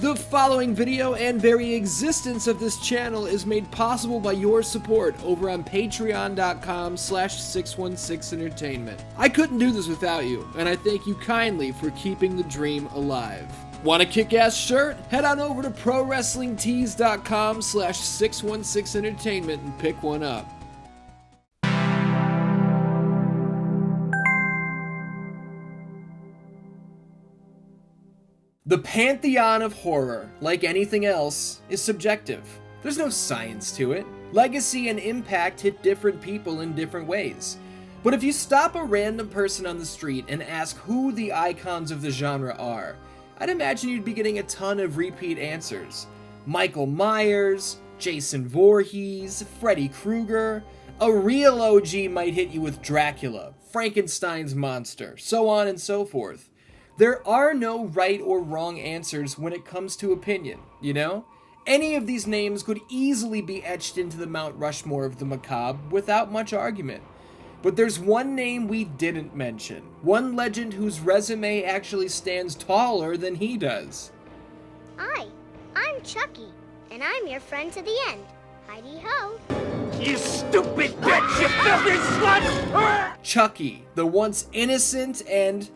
The following video and very existence of this channel is made possible by your support over on patreon.com/616entertainment. I couldn't do this without you, and I thank you kindly for keeping the dream alive. Want a kick-ass shirt? Head on over to prowrestlingtees.com/616entertainment and pick one up. The pantheon of horror, like anything else, is subjective. There's no science to it. Legacy and impact hit different people in different ways. But if you stop a random person on the street and ask who the icons of the genre are, I'd imagine you'd be getting a ton of repeat answers. Michael Myers, Jason Voorhees, Freddy Krueger. A real OG might hit you with Dracula, Frankenstein's monster, so on and so forth. There are no right or wrong answers when it comes to opinion, you know? Any of these names could easily be etched into the Mount Rushmore of the macabre without much argument. But there's one name we didn't mention, one legend whose resume actually stands taller than he does. Hi, I'm Chucky, and I'm your friend to the end. Heidi-ho. You stupid bitch, you filthy slut! Chucky, the once innocent and,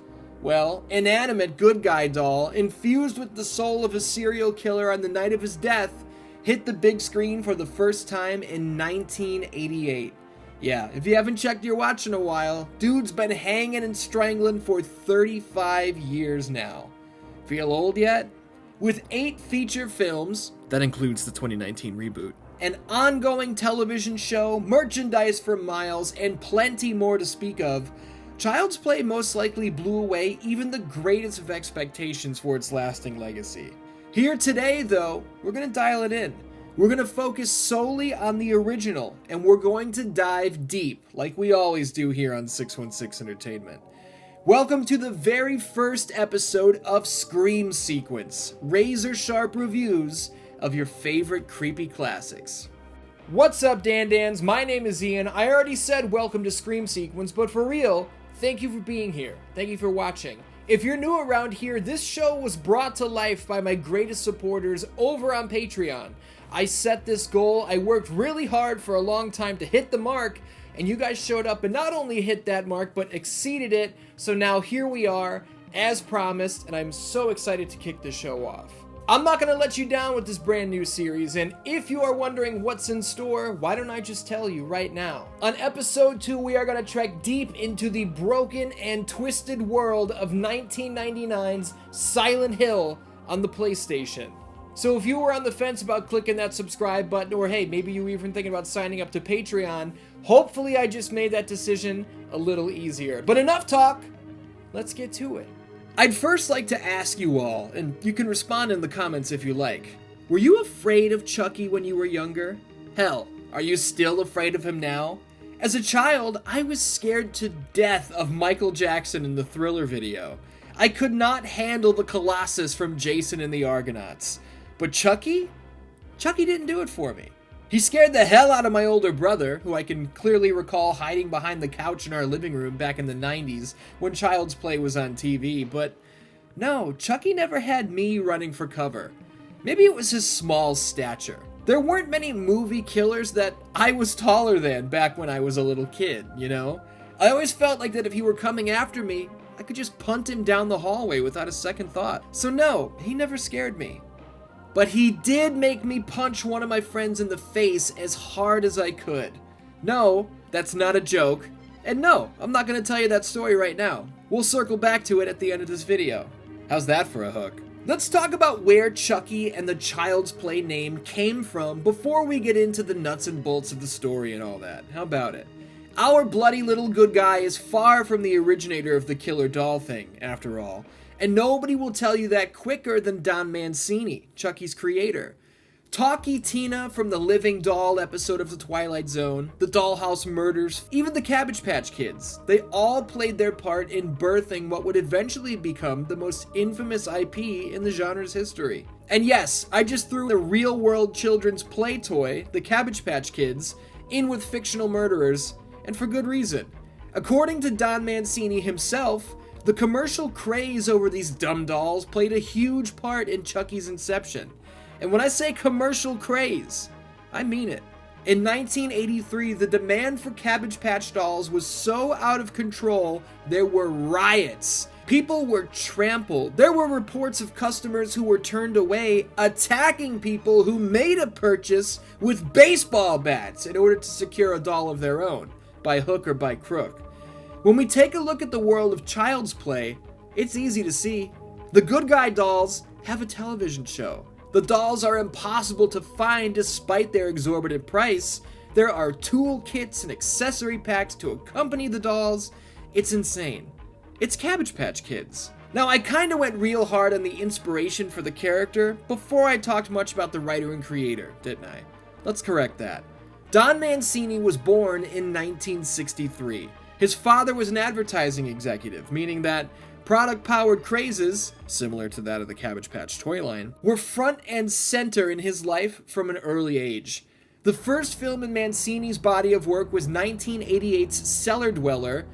well, inanimate good guy doll, infused with the soul of a serial killer on the night of his death, hit the big screen for the first time in 1988. Yeah, if you haven't checked your watch in a while, dude's been hanging and strangling for 35 years now. Feel old yet? With 8 feature films, that includes the 2019 reboot, an ongoing television show, merchandise for miles, and plenty more to speak of, Child's Play most likely blew away even the greatest of expectations for its lasting legacy. Here today, though, we're going to dial it in. We're going to focus solely on the original, and we're going to dive deep, like we always do here on 616 Entertainment. Welcome to the very first episode of Scream Sequence, razor-sharp reviews of your favorite creepy classics. What's up, Dan-Dans? My name is Ian. I already said welcome to Scream Sequence, but for real, thank you for being here. Thank you for watching. If you're new around here, this show was brought to life by my greatest supporters over on Patreon. I set this goal, I worked really hard for a long time to hit the mark, and you guys showed up and not only hit that mark, but exceeded it, so now here we are, as promised, and I'm so excited to kick this show off. I'm not going to let you down with this brand new series, and if you are wondering what's in store, why don't I just tell you right now? On episode 2, we are going to trek deep into the broken and twisted world of 1999's Silent Hill on the PlayStation. So if you were on the fence about clicking that subscribe button, or hey, maybe you were even thinking about signing up to Patreon, hopefully I just made that decision a little easier. But enough talk, let's get to it. I'd first like to ask you all, and you can respond in the comments if you like, were you afraid of Chucky when you were younger? Hell, are you still afraid of him now? As a child, I was scared to death of Michael Jackson in the Thriller video. I could not handle the Colossus from Jason and the Argonauts. But Chucky? Chucky didn't do it for me. He scared the hell out of my older brother, who I can clearly recall hiding behind the couch in our living room back in the 90s when Child's Play was on TV, but no, Chucky never had me running for cover. Maybe it was his small stature. There weren't many movie killers that I was taller than back when I was a little kid, you know? I always felt like that if he were coming after me, I could just punt him down the hallway without a second thought. So no, he never scared me. But he did make me punch one of my friends in the face as hard as I could. No, that's not a joke. And no, I'm not going to tell you that story right now. We'll circle back to it at the end of this video. How's that for a hook? Let's talk about where Chucky and the Child's Play name came from before we get into the nuts and bolts of the story and all that. How about it? Our bloody little good guy is far from the originator of the killer doll thing, after all. And nobody will tell you that quicker than Don Mancini, Chucky's creator. Talkie Tina from the Living Doll episode of The Twilight Zone, the Dollhouse Murders, even the Cabbage Patch Kids, they all played their part in birthing what would eventually become the most infamous IP in the genre's history. And yes, I just threw the real-world children's play toy, the Cabbage Patch Kids, in with fictional murderers, and for good reason. According to Don Mancini himself, The commercial craze over these dumb dolls played a huge part in Chucky's inception. And when I say commercial craze, I mean it. In 1983, the demand for Cabbage Patch dolls was so out of control, there were riots. People were trampled. There were reports of customers who were turned away, attacking people who made a purchase with baseball bats in order to secure a doll of their own, by hook or by crook. When we take a look at the world of Child's Play, it's easy to see. The good guy dolls have a television show. The dolls are impossible to find despite their exorbitant price. There are tool kits and accessory packs to accompany the dolls. It's insane. It's Cabbage Patch Kids. Now, I kinda went real hard on the inspiration for the character before I talked much about the writer and creator, didn't I? Let's correct that. Don Mancini was born in 1963. His father was an advertising executive, meaning that product-powered crazes, similar to that of the Cabbage Patch toy line, were front and center in his life from an early age. The first film in Mancini's body of work was 1988's Cellar Dweller,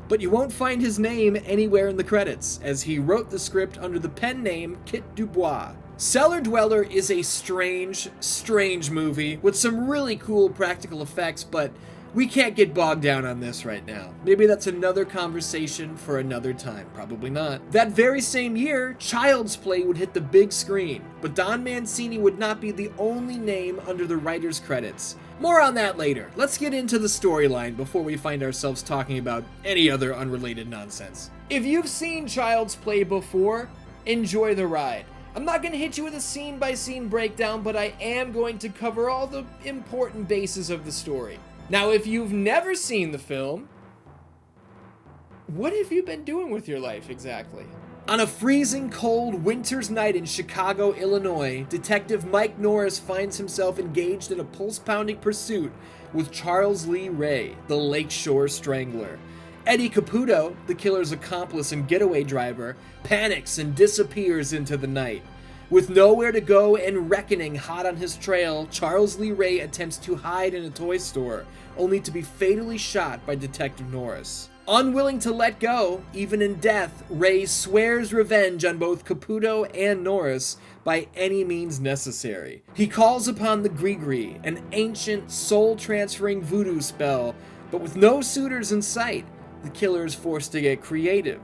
but you won't find his name anywhere in the credits, as he wrote the script under the pen name Kit Dubois. Cellar Dweller is a strange movie with some really cool practical effects, but we can't get bogged down on this right now. Maybe that's another conversation for another time. Probably not. That very same year, Child's Play would hit the big screen, but Don Mancini would not be the only name under the writer's credits. More on that later. Let's get into the storyline before we find ourselves talking about any other unrelated nonsense. If you've seen Child's Play before, enjoy the ride. I'm not going to hit you with a scene-by-scene breakdown, but I am going to cover all the important bases of the story. Now, if you've never seen the film, what have you been doing with your life exactly? On a freezing cold winter's night in Chicago, Illinois, Detective Mike Norris finds himself engaged in a pulse-pounding pursuit with Charles Lee Ray, the Lakeshore Strangler. Eddie Caputo, the killer's accomplice and getaway driver, panics and disappears into the night. With nowhere to go and reckoning hot on his trail, Charles Lee Ray attempts to hide in a toy store, only to be fatally shot by Detective Norris. Unwilling to let go, even in death, Ray swears revenge on both Caputo and Norris by any means necessary. He calls upon the Grigri, an ancient, soul-transferring voodoo spell, but with no suitors in sight, the killer is forced to get creative.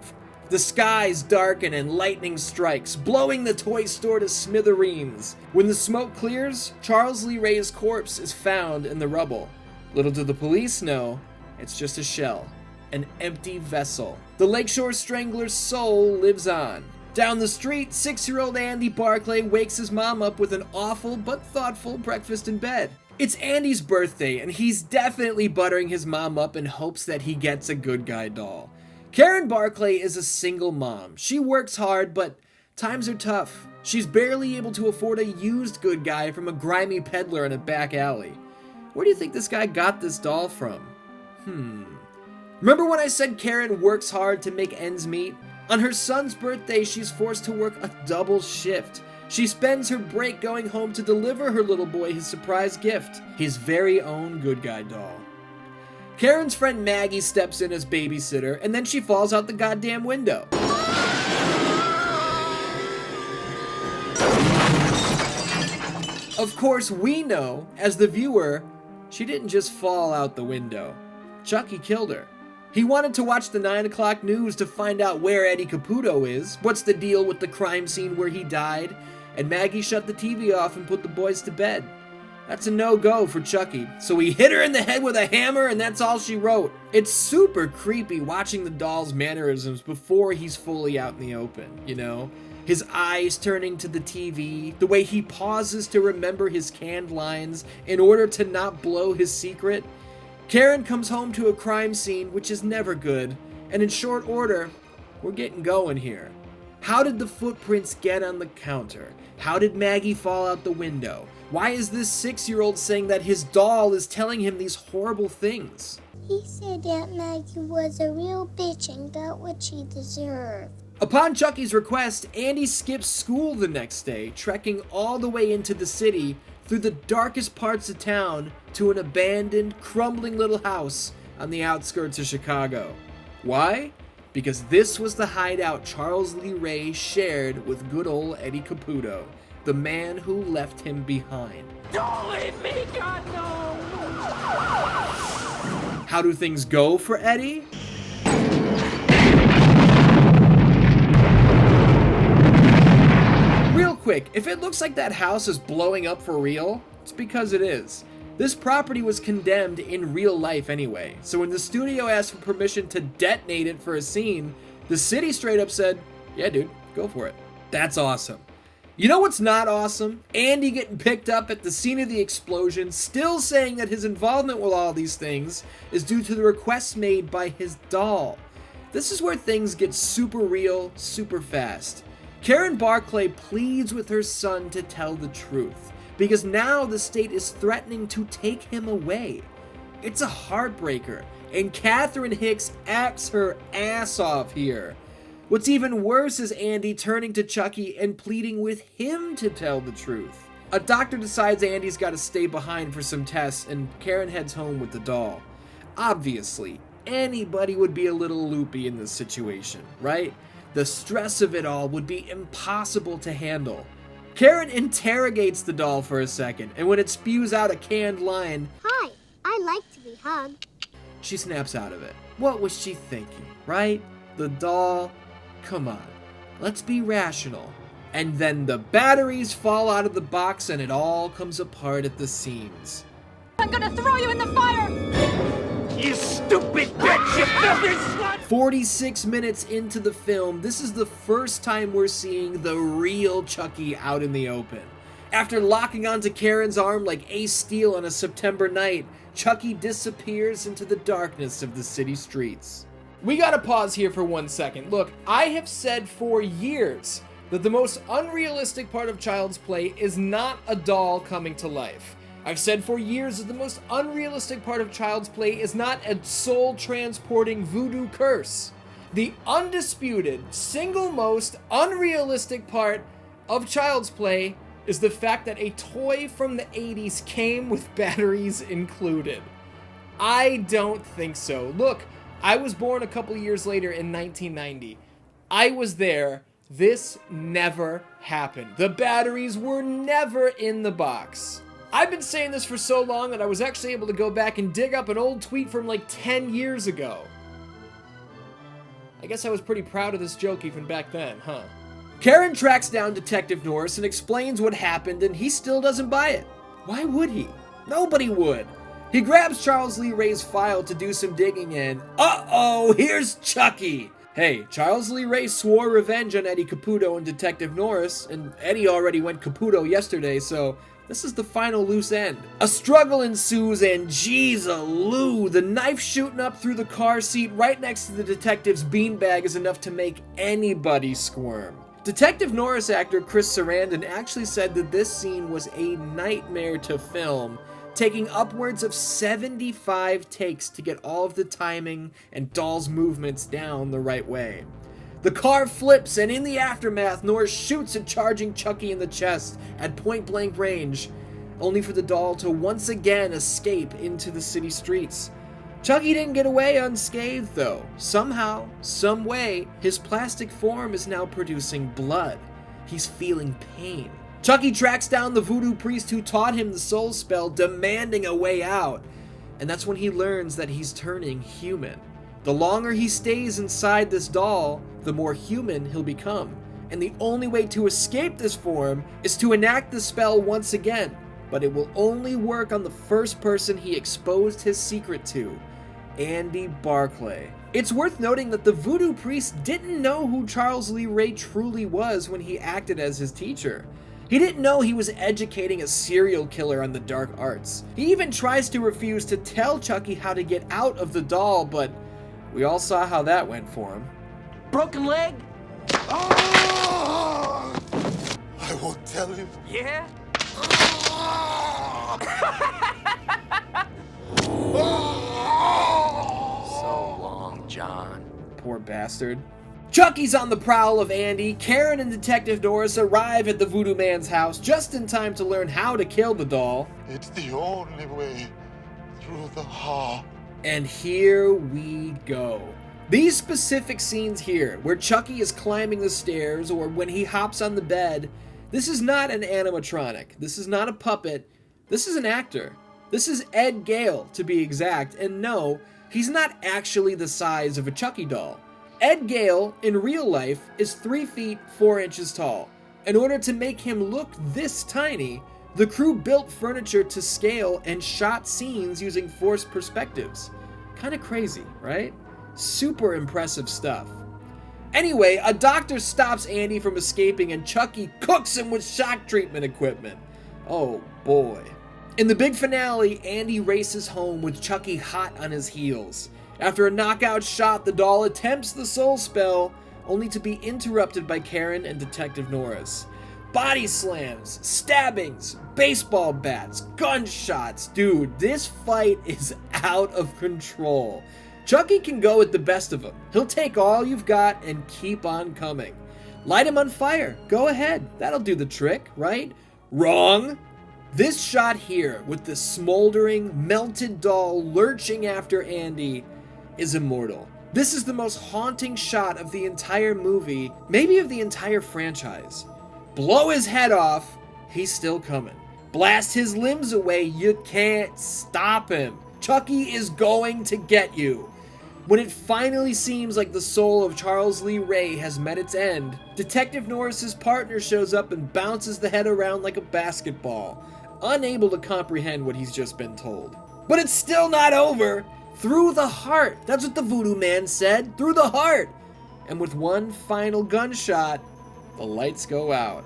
The skies darken and lightning strikes, blowing the toy store to smithereens. When the smoke clears, Charles Lee Ray's corpse is found in the rubble. Little do the police know, it's just a shell, an empty vessel. The Lakeshore Strangler's soul lives on. Down the street, 6-year-old Andy Barclay wakes his mom up with an awful but thoughtful breakfast in bed. It's Andy's birthday, and he's definitely buttering his mom up in hopes that he gets a good guy doll. Karen Barclay is a single mom. She works hard, but times are tough. She's barely able to afford a used good guy from a grimy peddler in a back alley. Where do you think this guy got this doll from? Remember when I said Karen works hard to make ends meet? On her son's birthday, she's forced to work a double shift. She spends her break going home to deliver her little boy his surprise gift, his very own good guy doll. Karen's friend Maggie steps in as babysitter, and then she falls out the goddamn window. Of course, we know, as the viewer, she didn't just fall out the window. Chucky killed her. He wanted to watch the 9 o'clock news to find out where Eddie Caputo is, what's the deal with the crime scene where he died, and Maggie shut the TV off and put the boys to bed. That's a no-go for Chucky, so he hit her in the head with a hammer and that's all she wrote. It's super creepy watching the doll's mannerisms before he's fully out in the open, you know? His eyes turning to the TV, the way he pauses to remember his canned lines in order to not blow his secret. Karen comes home to a crime scene, which is never good, and in short order, we're getting going here. How did the footprints get on the counter? How did Maggie fall out the window? Why is this 6-year-old saying that his doll is telling him these horrible things? He said that Maggie was a real bitch and got what she deserved. Upon Chucky's request, Andy skips school the next day, trekking all the way into the city through the darkest parts of town to an abandoned, crumbling little house on the outskirts of Chicago. Why? because this was the hideout Charles Lee Ray shared with good old Eddie Caputo, the man who left him behind. Don't leave me, God, no! How do things go for Eddie? Real quick, if it looks like that house is blowing up for real, it's because it is. This property was condemned in real life anyway, so when the studio asked for permission to detonate it for a scene, the city straight up said, yeah dude, go for it. That's awesome. You know what's not awesome? Andy getting picked up at the scene of the explosion, still saying that his involvement with all these things is due to the requests made by his doll. This is where things get super real, super fast. Karen Barclay pleads with her son to tell the truth, because now the state is threatening to take him away. It's a heartbreaker, and Catherine Hicks acts her ass off here. What's even worse is Andy turning to Chucky and pleading with him to tell the truth. A doctor decides Andy's got to stay behind for some tests, and Karen heads home with the doll. Obviously, anybody would be a little loopy in this situation, right? The stress of it all would be impossible to handle. Karen interrogates the doll for a second, and when it spews out a canned line, Hi, I like to be hugged. she snaps out of it. What was she thinking, right? The doll? Come on, let's be rational. And then the batteries fall out of the box and it all comes apart at the seams. I'm gonna throw you in the fire! You stupid bitch, you filthy slut! 46 minutes into the film, this is the first time we're seeing the real Chucky out in the open. After locking onto Karen's arm like Ace Steel on a September night, Chucky disappears into the darkness of the city streets. We gotta pause here for 1 second. Look, I have said for years that the most unrealistic part of Child's Play is not a doll coming to life. I've said for years that the most unrealistic part of Child's Play is not a soul-transporting voodoo curse. The undisputed, single most unrealistic part of Child's Play is the fact that a toy from the 80s came with batteries included. I don't think so. Look, I was born a couple years later in 1990. I was there. This never happened. The batteries were never in the box. I've been saying this for so long that I was actually able to go back and dig up an old tweet from like 10 years ago. I guess I was pretty proud of this joke even back then, huh? Karen tracks down Detective Norris and explains what happened, and he still doesn't buy it. Why would he? Nobody would. He grabs Charles Lee Ray's file to do some digging and, uh-oh, here's Chucky! Hey, Charles Lee Ray swore revenge on Eddie Caputo and Detective Norris, and Eddie already went Caputo yesterday, so this is the final loose end. A struggle ensues, and jeez-a-loo, the knife shooting up through the car seat right next to the detective's beanbag is enough to make anybody squirm. Detective Norris actor Chris Sarandon actually said that this scene was a nightmare to film, taking upwards of 75 takes to get all of the timing and doll's movements down the right way. The car flips, and in the aftermath, Norris shoots at charging Chucky in the chest at point-blank range, only for the doll to once again escape into the city streets. Chucky didn't get away unscathed, though. Somehow, some way, his plastic form is now producing blood. He's feeling pain. Chucky tracks down the voodoo priest who taught him the soul spell, demanding a way out. And that's when he learns that he's turning human. The longer he stays inside this doll, the more human he'll become. And the only way to escape this form is to enact the spell once again. But it will only work on the first person he exposed his secret to, Andy Barclay. It's worth noting that the voodoo priest didn't know who Charles Lee Ray truly was when he acted as his teacher. He didn't know he was educating a serial killer on the dark arts. He even tries to refuse to tell Chucky how to get out of the doll, but we all saw how that went for him. Broken leg? I won't tell him. Yeah? So long, John. Poor bastard. Chucky's on the prowl of Andy. Karen and Detective Norris arrive at the Voodoo Man's house just in time to learn how to kill the doll. It's the only way through the heart. And here we go. These specific scenes here, where Chucky is climbing the stairs or when he hops on the bed, this is not an animatronic. This is not a puppet. This is an actor. This is Ed Gale, to be exact, and no, he's not actually the size of a Chucky doll. Ed Gale, in real life, is 3 feet 4 inches tall. In order to make him look this tiny, the crew built furniture to scale and shot scenes using forced perspectives. Kinda crazy, right? Super impressive stuff. Anyway, a doctor stops Andy from escaping and Chucky cooks him with shock treatment equipment. Oh boy. In the big finale, Andy races home with Chucky hot on his heels. After a knockout shot, the doll attempts the soul spell, only to be interrupted by Karen and Detective Norris. Body slams, stabbings, baseball bats, gunshots. Dude, this fight is out of control. Chucky can go with the best of them. He'll take all you've got and keep on coming. Light him on fire. Go ahead. That'll do the trick, right? Wrong. This shot here with the smoldering, melted doll lurching after Andy is immortal. This is the most haunting shot of the entire movie, maybe of the entire franchise. Blow his head off, he's still coming. Blast his limbs away, you can't stop him. Chucky is going to get you. When it finally seems like the soul of Charles Lee Ray has met its end, Detective Norris's partner shows up and bounces the head around like a basketball, unable to comprehend what he's just been told. But it's still not over. Through the heart. That's what the voodoo man said. Through the heart. And with one final gunshot, the lights go out.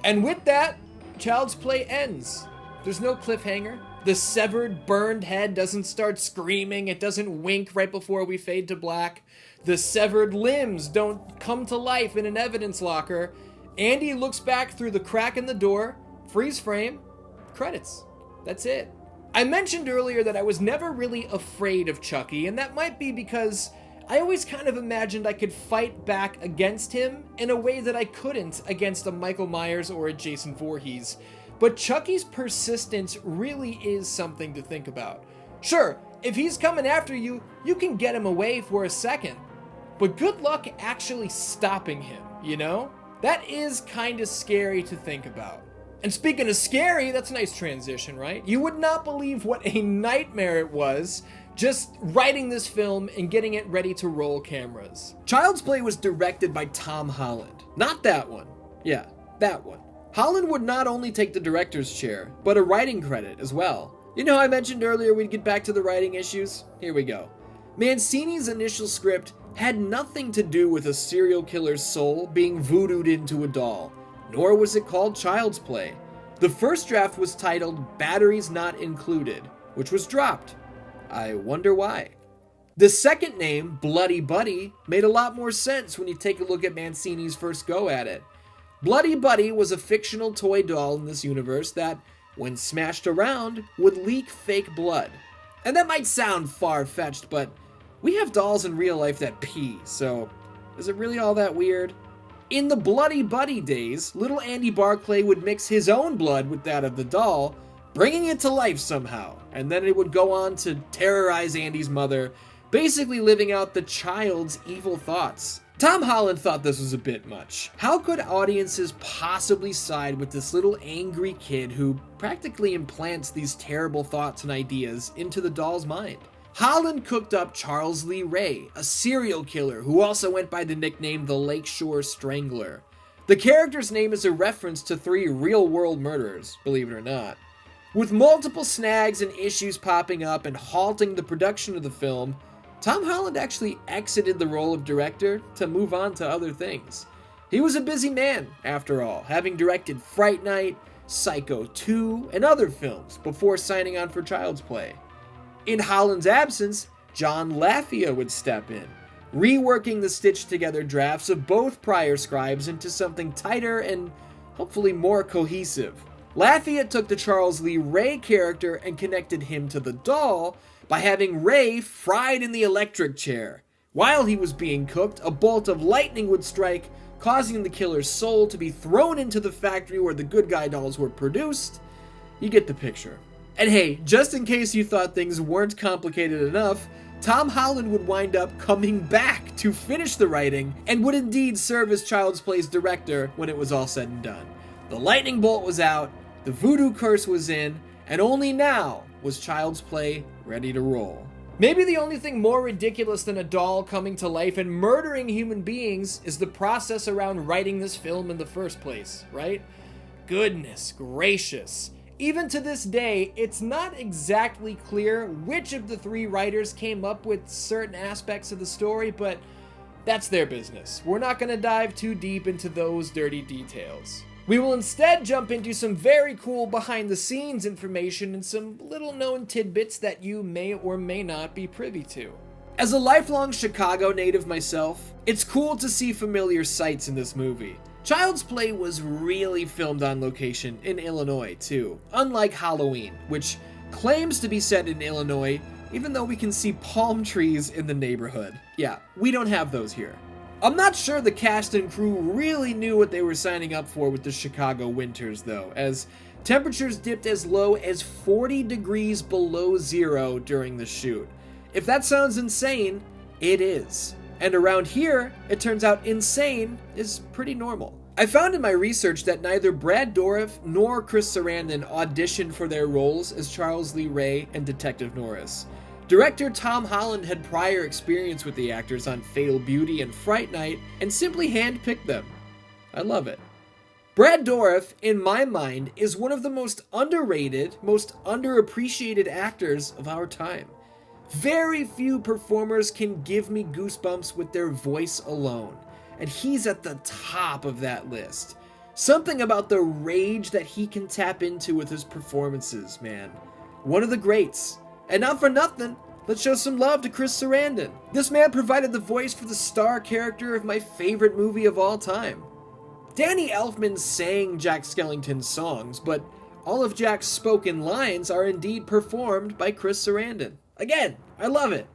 And with that, Child's Play ends. There's no cliffhanger. The severed, burned head doesn't start screaming. It doesn't wink right before we fade to black. The severed limbs don't come to life in an evidence locker. Andy looks back through the crack in the door. Freeze frame. Credits. That's it. I mentioned earlier that I was never really afraid of Chucky, and that might be because I always kind of imagined I could fight back against him in a way that I couldn't against a Michael Myers or a Jason Voorhees. But Chucky's persistence really is something to think about. Sure, if he's coming after you, you can get him away for a second. But good luck actually stopping him, you know? That is kind of scary to think about. And speaking of scary, that's a nice transition, right? You would not believe what a nightmare it was just writing this film and getting it ready to roll cameras. Child's Play was directed by Tom Holland. Not that one. Yeah, that one. Holland would not only take the director's chair, but a writing credit as well. You know how I mentioned earlier we'd get back to the writing issues? Here we go. Mancini's initial script had nothing to do with a serial killer's soul being voodooed into a doll, nor was it called Child's Play. The first draft was titled Batteries Not Included, which was dropped. I wonder why. The second name, Bloody Buddy, made a lot more sense when you take a look at Mancini's first go at it. Bloody Buddy was a fictional toy doll in this universe that, when smashed around, would leak fake blood. And that might sound far-fetched, but we have dolls in real life that pee, so is it really all that weird? In the Bloody Buddy days, little Andy Barclay would mix his own blood with that of the doll, bringing it to life somehow, and then it would go on to terrorize Andy's mother, basically living out the child's evil thoughts. Tom Holland thought this was a bit much. How could audiences possibly side with this little angry kid who practically implants these terrible thoughts and ideas into the doll's mind? Holland cooked up Charles Lee Ray, a serial killer who also went by the nickname the Lakeshore Strangler. The character's name is a reference to 3 real-world murderers, believe it or not. With multiple snags and issues popping up and halting the production of the film, Tom Holland actually exited the role of director to move on to other things. He was a busy man, after all, having directed Fright Night, Psycho 2, and other films before signing on for Child's Play. In Holland's absence, John Lafia would step in, reworking the stitched-together drafts of both prior scribes into something tighter and hopefully more cohesive. Lafia took the Charles Lee Ray character and connected him to the doll by having Ray fried in the electric chair. While he was being cooked, a bolt of lightning would strike, causing the killer's soul to be thrown into the factory where the good guy dolls were produced. You get the picture. And hey, just in case you thought things weren't complicated enough, Tom Holland would wind up coming back to finish the writing and would indeed serve as Child's Play's director when it was all said and done. The lightning bolt was out, the voodoo curse was in, and only now was Child's Play ready to roll. Maybe the only thing more ridiculous than a doll coming to life and murdering human beings is the process around writing this film in the first place, right? Goodness gracious. Even to this day, it's not exactly clear which of the three writers came up with certain aspects of the story, but that's their business. We're not going to dive too deep into those dirty details. We will instead jump into some very cool behind-the-scenes information and some little-known tidbits that you may or may not be privy to. As a lifelong Chicago native myself, it's cool to see familiar sights in this movie. Child's Play was really filmed on location in Illinois, too, unlike Halloween, which claims to be set in Illinois, even though we can see palm trees in the neighborhood. Yeah, we don't have those here. I'm not sure the cast and crew really knew what they were signing up for with the Chicago winters, though, as temperatures dipped as low as 40 degrees below zero during the shoot. If that sounds insane, it is. And around here, it turns out insane is pretty normal. I found in my research that neither Brad Dourif nor Chris Sarandon auditioned for their roles as Charles Lee Ray and Detective Norris. Director Tom Holland had prior experience with the actors on Fatal Beauty and Fright Night and simply handpicked them. I love it. Brad Dourif, in my mind, is one of the most underrated, most underappreciated actors of our time. Very few performers can give me goosebumps with their voice alone, and he's at the top of that list. Something about the rage that he can tap into with his performances, man. One of the greats. And not for nothing, let's show some love to Chris Sarandon. This man provided the voice for the star character of my favorite movie of all time. Danny Elfman sang Jack Skellington's songs, but all of Jack's spoken lines are indeed performed by Chris Sarandon. Again, I love it.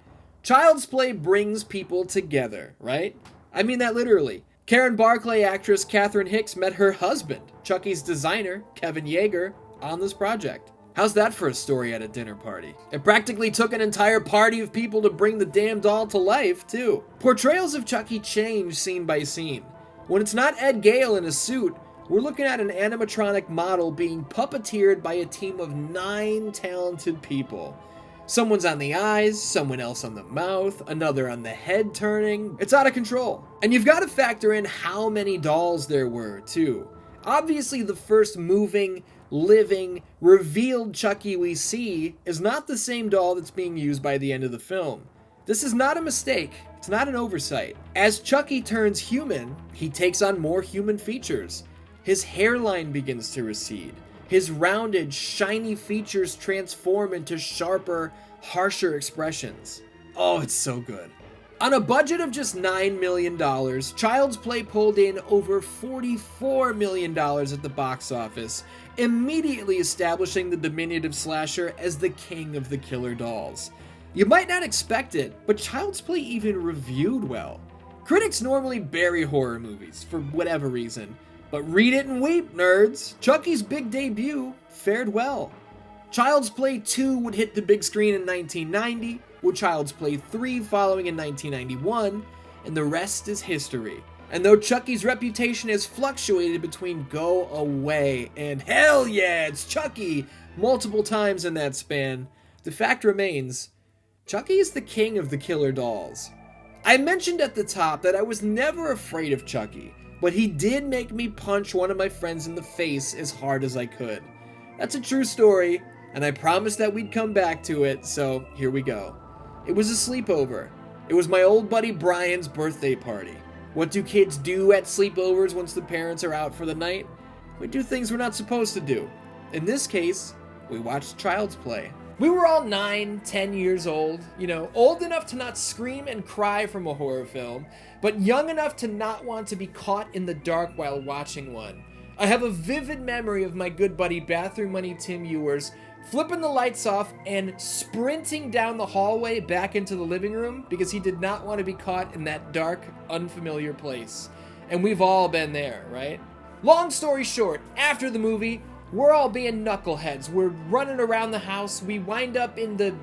Child's Play brings people together, right? I mean that literally. Karen Barclay actress Catherine Hicks met her husband, Chucky's designer, Kevin Yeager, on this project. How's that for a story at a dinner party? It practically took an entire party of people to bring the damn doll to life, too. Portrayals of Chucky change scene by scene. When it's not Ed Gale in a suit, we're looking at an animatronic model being puppeteered by a team of 9 talented people. Someone's on the eyes, someone else on the mouth, another on the head turning. It's out of control. And you've got to factor in how many dolls there were, too. Obviously, the first moving, living, revealed Chucky we see is not the same doll that's being used by the end of the film. This is not a mistake. It's not an oversight. As Chucky turns human, he takes on more human features. His hairline begins to recede. His rounded, shiny features transform into sharper, harsher expressions. Oh, it's so good. On a budget of just $9 million, Child's Play pulled in over $44 million at the box office, immediately establishing the diminutive slasher as the king of the killer dolls. You might not expect it, but Child's Play even reviewed well. Critics normally bury horror movies, for whatever reason, but read it and weep, nerds. Chucky's big debut fared well. Child's Play 2 would hit the big screen in 1990, with Child's Play 3 following in 1991, and the rest is history. And though Chucky's reputation has fluctuated between go away and hell yeah, it's Chucky multiple times in that span, the fact remains, Chucky is the king of the killer dolls. I mentioned at the top that I was never afraid of Chucky, but he did make me punch one of my friends in the face as hard as I could. That's a true story, and I promised that we'd come back to it, so here we go. It was a sleepover. It was my old buddy Brian's birthday party. What do kids do at sleepovers once the parents are out for the night? We do things we're not supposed to do. In this case, we watched Child's Play. We were all 9, 10 years old, old enough to not scream and cry from a horror film, but young enough to not want to be caught in the dark while watching one. I have a vivid memory of my good buddy Bathroom Money Tim Ewers flipping the lights off and sprinting down the hallway back into the living room because he did not want to be caught in that dark, unfamiliar place. And we've all been there, right? Long story short, after the movie, We're all being knuckleheads. We're running around the house. We wind up in the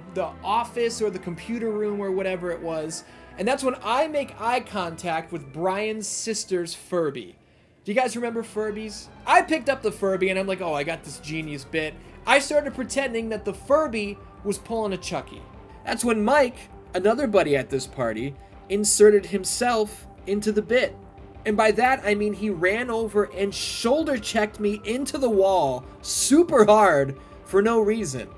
office or the computer room or whatever it was. And that's when I make eye contact with Brian's sister's Furby. Do you guys remember Furbies? I picked up the Furby and I'm like, oh, I got this genius bit. I started pretending that the Furby was pulling a Chucky. That's when Mike, another buddy at this party, inserted himself into the bit. And by that, I mean he ran over and shoulder checked me into the wall super hard for no reason.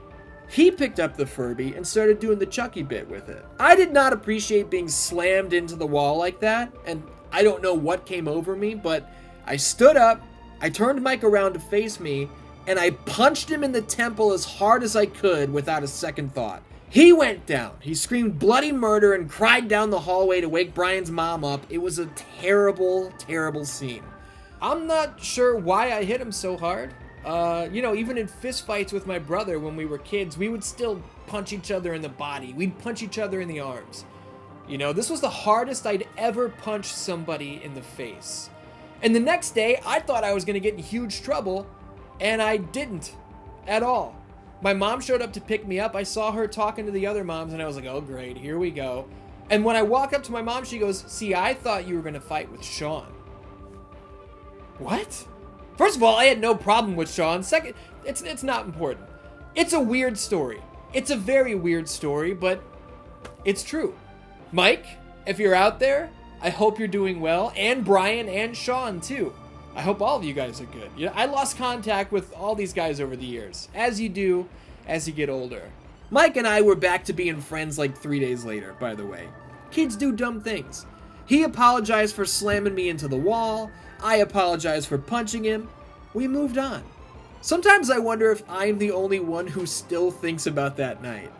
He picked up the Furby and started doing the Chucky bit with it. I did not appreciate being slammed into the wall like that, and I don't know what came over me, but I stood up, I turned Mike around to face me, and I punched him in the temple as hard as I could without a second thought. He went down. He screamed bloody murder and cried down the hallway to wake Brian's mom up. It was a terrible, terrible scene. I'm not sure why I hit him so hard. Even in fistfights with my brother when we were kids, we would still punch each other in the body. We'd punch each other in the arms. This was the hardest I'd ever punched somebody in the face. And the next day, I thought I was going to get in huge trouble, and I didn't at all. My mom showed up to pick me up. I saw her talking to the other moms, and I was like, oh, great, here we go. And when I walk up to my mom, she goes, see, I thought you were going to fight with Sean. What? First of all, I had no problem with Sean. Second, it's not important. It's a weird story. It's a very weird story, but it's true. Mike, if you're out there, I hope you're doing well. And Brian and Sean, too. I hope all of you guys are good. I lost contact with all these guys over the years, as you do as you get older. Mike and I were back to being friends like 3 days later, by the way. Kids do dumb things. He apologized for slamming me into the wall. I apologized for punching him. We moved on. Sometimes I wonder if I'm the only one who still thinks about that night.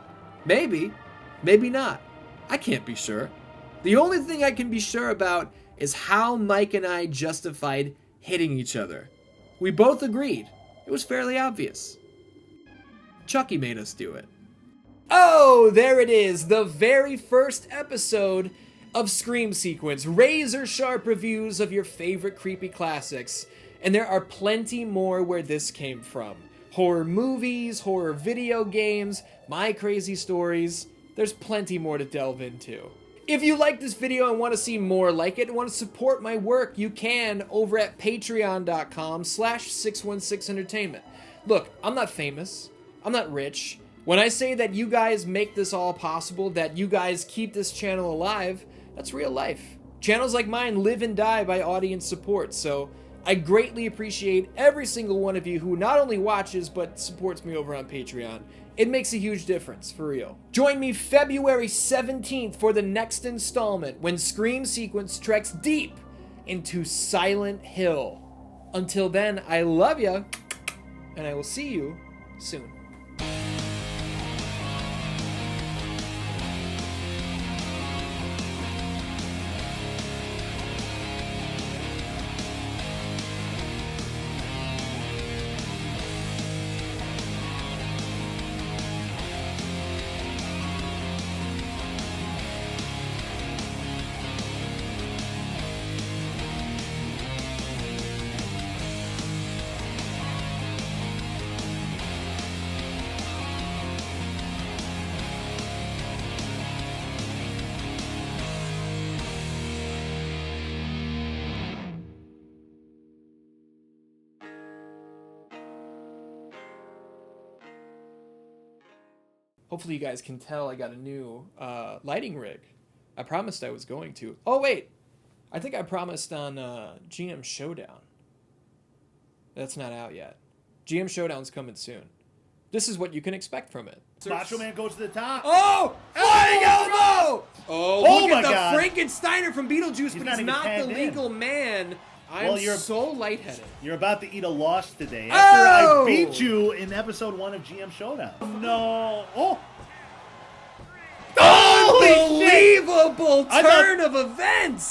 Maybe. Maybe not. I can't be sure. The only thing I can be sure about is how Mike and I justified hitting each other. We both agreed. It was fairly obvious. Chucky made us do it. Oh, there it is, the very first episode of Scream Sequence, razor sharp reviews of your favorite creepy classics. And there are plenty more where this came from. Horror movies, horror video games, my crazy stories. There's plenty more to delve into. If you like this video and want to see more like it and want to support my work, you can over at patreon.com/616entertainment. Look, I'm not famous. I'm not rich. When I say that you guys make this all possible, that you guys keep this channel alive, that's real life. Channels like mine live and die by audience support, so I greatly appreciate every single one of you who not only watches, but supports me over on Patreon. It makes a huge difference, for real. Join me February 17th for the next installment, when Scream Sequence treks deep into Silent Hill. Until then, I love ya, and I will see you soon. Hopefully you guys can tell I got a new lighting rig. I promised I was going to. Oh, wait. I think I promised on GM Showdown. That's not out yet. GM Showdown's coming soon. This is what you can expect from it. Macho Man goes to the top. Oh! Flying elbow! Oh, look my at the God. Frankensteiner from Beetlejuice, but not he's even not the tagged in. legal man. I'm so lightheaded. You're about to eat a loss today after Oh! I beat you in episode 1 of GM Showdown. No. Oh! Unbelievable turn of events!